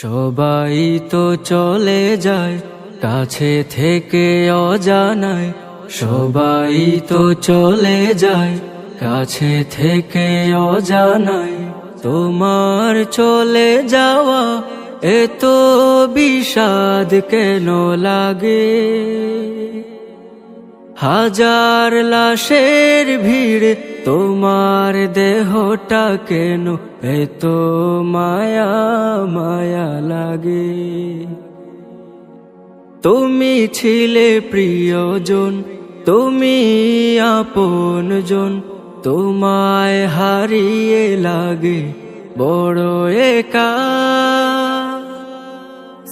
সবাই তো চলে যায় কাছে থেকে অজানায়, সবাই তো চলে যায় কাছে থেকে অজানায়। তোমার চলে যাওয়া এত বিষাদ কেন লাগে? হাজার লাশের ভিড় তোমার দেহটা কেন এত মায়া মায়া লাগে? তুমি ছিলে প্রিয়জন, তুমি আপনজন, তোমায় হারিয়ে লাগে বড় একা।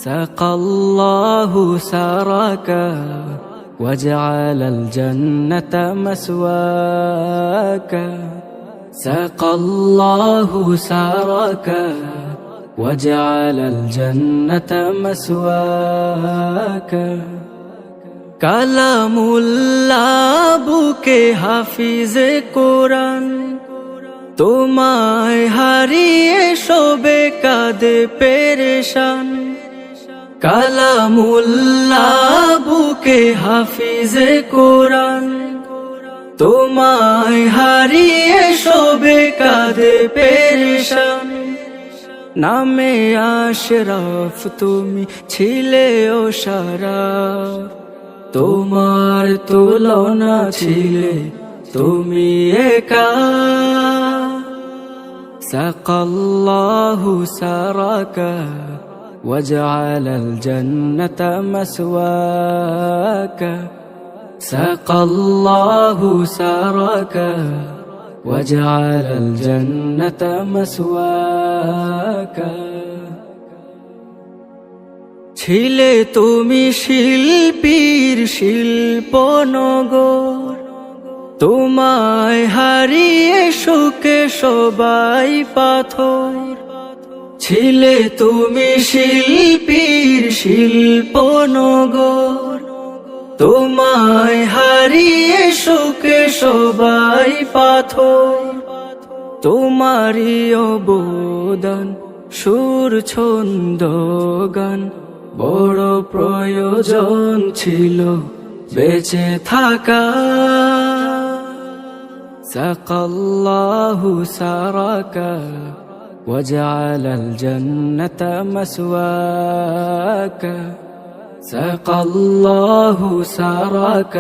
সাকাল্লাহু সারাকা وجعل الجنة مسواك، سقى الله سارك وجعل الجنة مسواك। কালামুল্লাহ বুকে হাফিজে কোরআন, তোমায় হারিয়ে শোবে কাঁদে পেরেশান। কালামুল্লাহ বুকে হাফিজে কোরআন, তোমায় হারিয়ে শোবে কাঁদে পেরেশান। নামে আশরাফ তুমি ছিলে ও সারাফ, তোমার তুলনা ছিলে তুমি একা। সাকাল্লাহু সারাকা وجعل الجنة مسواك، سقى الله سارك وجعل الجنة مسواك। ছিলে তুমি শিল্পীর শিল্পনগর, তোমায় হারিয়ে সুখে সবাই পাথর। ছিলে তুমি শিল্পীর শিল্পনগর, তোমায় হারিয়ে সুখে সবাই পাথর। তোমারই অবদান সুর ছন্দ গান বড় প্রয়োজন ছিল বেঁচে থাকা। সাকাল্লাহু সারাকা وجعل الجنة مسواك، سقى الله سارك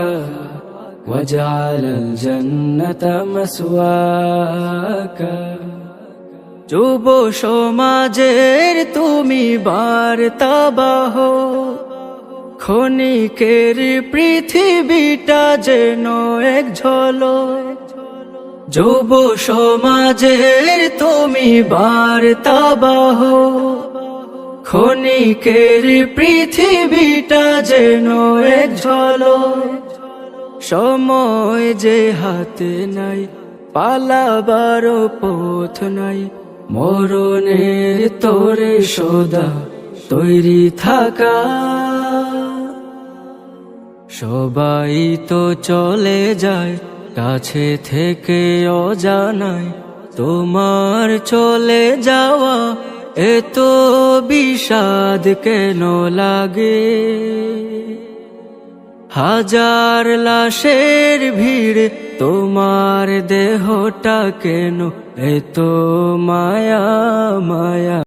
وجعل الجنة مسواك। যুব সমাজের তুমি বার্তাবাহ, ক্ষণিকের পৃথিবীটা যেন এক ঝলক। যুব সমাজের তুমি বার্তাবাহ, ক্ষণিকের পৃথিবীটা যেন এক ঝলক। সময় যে হাতে নাই, পালাবার পথ নাই, মরণের তোরে সদা তৈরি থাকা। সবাই তো চলে যায় কাছে থেকে অজানায়, তোমার চলে যাওয়া এত বিষাদ কেন লাগে? হাজার লাশের ভিড় তোমার দেহটা কেন এত মায়া মায়া?